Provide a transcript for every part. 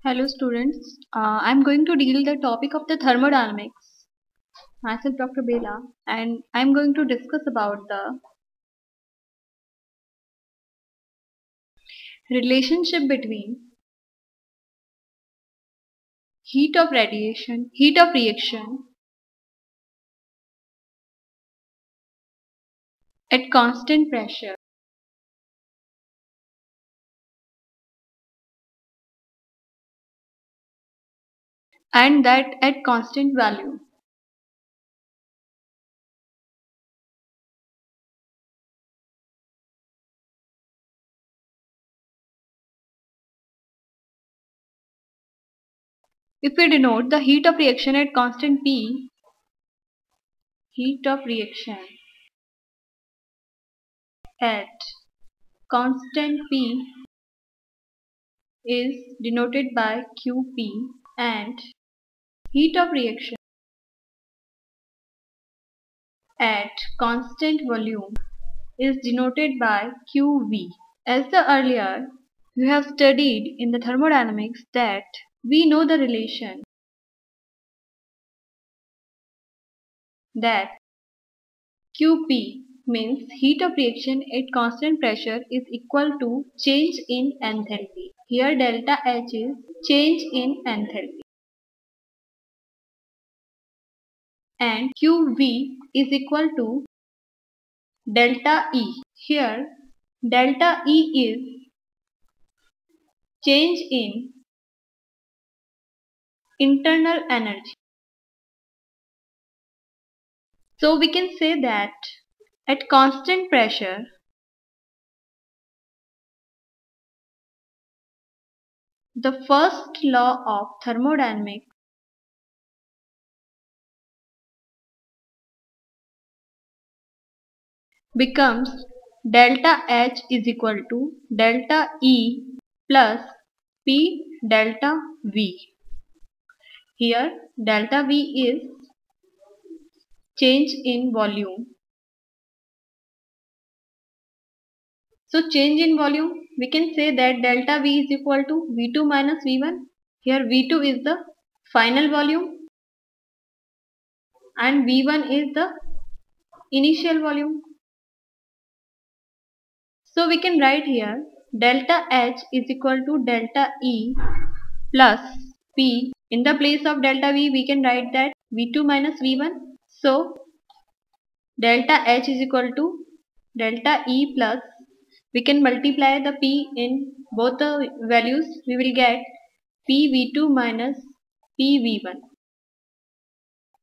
Hello students, I'm going to deal the topic of the thermodynamics. Myself Dr. Bela, and I'm going to discuss about the relationship between heat of radiation, heat of reaction at constant pressure and that at constant value. If we denote the heat of reaction at constant P, heat of reaction at constant P is denoted by Qp and heat of reaction at constant volume is denoted by QV. As the earlier we have studied in the thermodynamics that we know the relation that QP means heat of reaction at constant pressure is equal to change in enthalpy. Here delta H is change in enthalpy and QV is equal to delta E. Here delta E is change in internal energy. So we can say that at constant pressure, the first law of thermodynamics becomes delta H is equal to delta E plus P delta V. Here delta V is change in volume. So change in volume, we can say that delta V is equal to V2 minus V1. Here V2 is the final volume and V1 is the initial volume. So we can write here delta H is equal to delta E plus P. In the place of delta V, we can write that V2 minus V1. So delta H is equal to delta E plus, we can multiply the P in both the values. We will get PV2 minus PV1.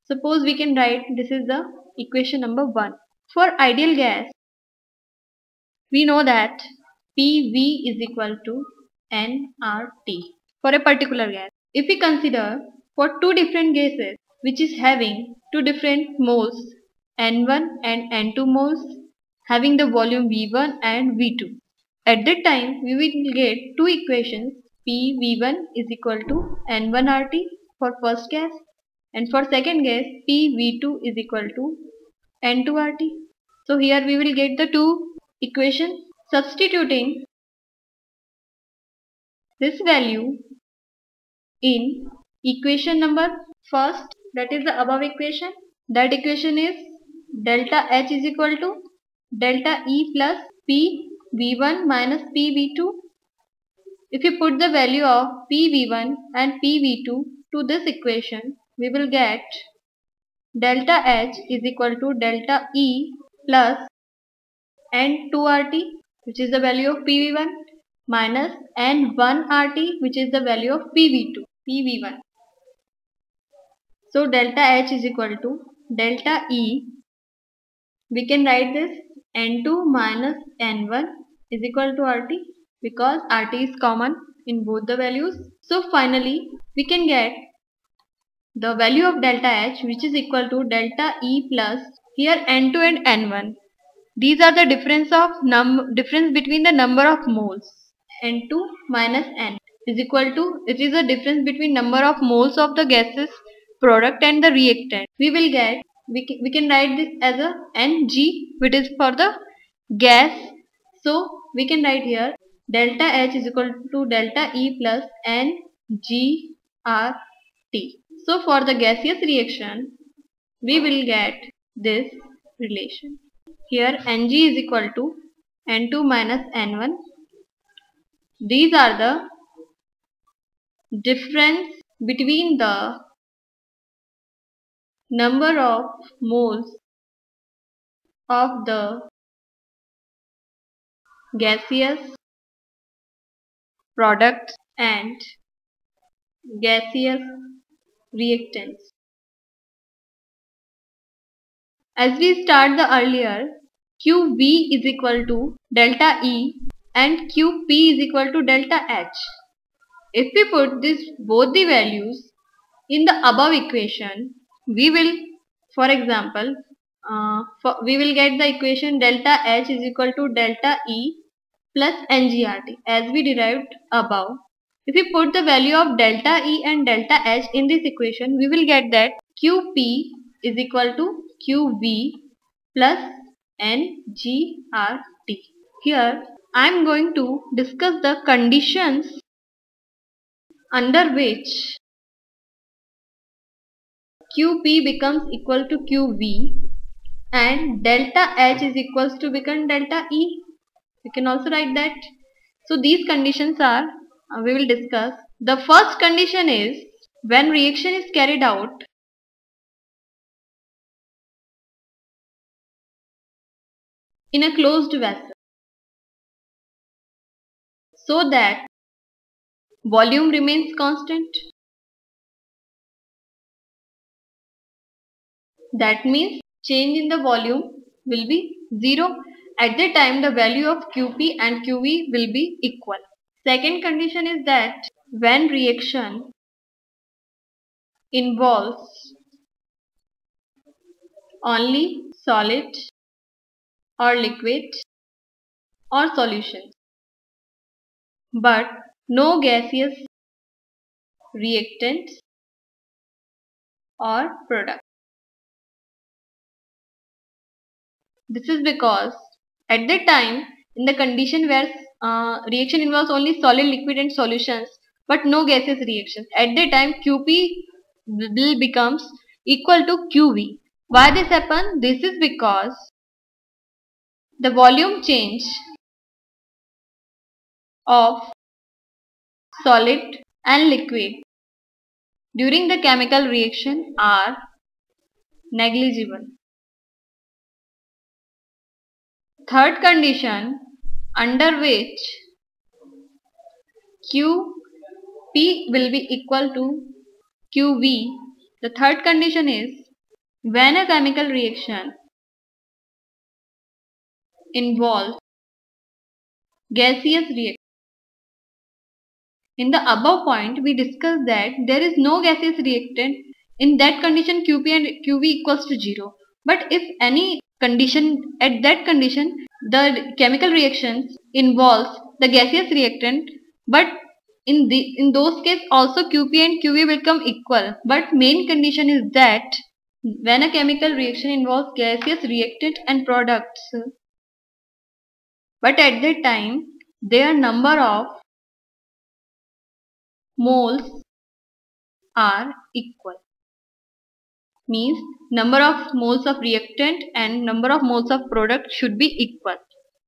Suppose we can write this is the equation number 1. For ideal gas, we know that PV is equal to nRT for a particular gas. If we consider for two different gases which is having two different moles N1 and N2 moles having the volume V1 and V2. At that time we will get two equations, PV1 is equal to N1RT for first gas and for second gas PV2 is equal to N2RT. So here we will get the two equations. Substituting this value in equation number first, that is the above equation. That equation is delta H is equal to delta E plus PV1 minus PV2. If you put the value of PV1 and PV2 to this equation, we will get delta H is equal to delta E plus N2RT, which is the value of PV1, minus N1RT, which is the value of PV1. So delta H is equal to delta E. We can write this N2 minus N1 is equal to RT because RT is common in both the values. So finally we can get the value of delta H, which is equal to delta E plus here N2 and N1. These are the difference between the number of moles. N2 minus N is equal to, it is the difference between number of moles of the gases product and the reactant. We will get, we can write this as a Ng, which is for the gas. So we can write here delta H is equal to delta E plus Ng NGRT. So for the gaseous reaction, we will get this relation. Here Ng is equal to N2 minus N1. These are the difference between the number of moles of the gaseous products and gaseous reactants. As we start the earlier, QV is equal to delta E and QP is equal to delta H. If we put both the values in the above equation, we will, for example, we will get the equation delta H is equal to delta E plus NGRT as we derived above. If we put the value of delta E and delta H in this equation, we will get that QP is equal to QV plus NGRT. Here I am going to discuss the conditions under which QP becomes equal to QV and delta H is equals to become delta E. We can also write that. So these conditions are, we will discuss. The first condition is when reaction is carried out in a closed vessel so that volume remains constant. That means change in the volume will be 0. At the time the value of QP and QV will be equal. Second condition is that when reaction involves only solid or liquid or solution but no gaseous reactants or product. This is because at that time in the condition where reaction involves only solid, liquid and solutions but no gaseous reactions, at that time QP will becomes equal to QV. Why this happen? This is because the volume change of solid and liquid during the chemical reaction are negligible. Third condition under which QP will be equal to QV. The third condition is when a chemical reaction involves gaseous reaction. In the above point, we discussed that there is no gaseous reactant. In that condition, QP and QV equals to 0. But if any condition, at that condition, the chemical reactions involves the gaseous reactant, but in those cases also QP and QV will become equal. But main condition is that when a chemical reaction involves gaseous reactant and products, but at that time their number of moles are equal. Means number of moles of reactant and number of moles of product should be equal.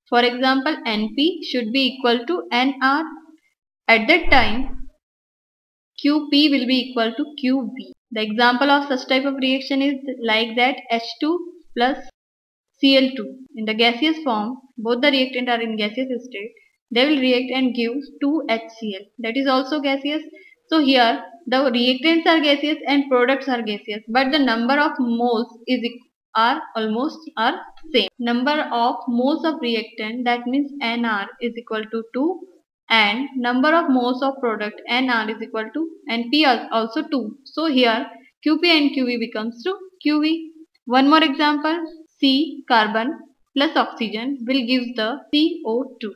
For example, NP should be equal to NR. At that time QP will be equal to QV. The example of such type of reaction is like that H2 plus Cl2. In the gaseous form, both the reactant are in gaseous state. They will react and give 2HCl. That is also gaseous. So here the reactants are gaseous and products are gaseous, but the number of moles are same. Number of moles of reactant, that means NR is equal to 2, and number of moles of product NR is equal to NP also 2. So here QP and QV becomes to QV. One more example, C carbon plus oxygen will give the CO2.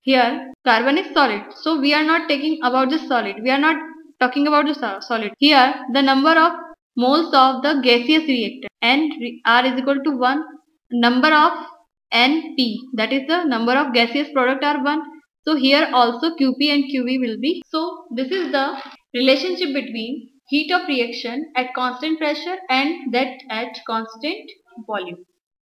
Here carbon is solid, so we are not taking about the solid. We are not talking about the solid. Here the number of moles of the gaseous reactant NR is equal to 1. Number of NP, that is the number of gaseous product are 1. So here also QP and QV will be. So this is the relationship between heat of reaction at constant pressure and that at constant volume.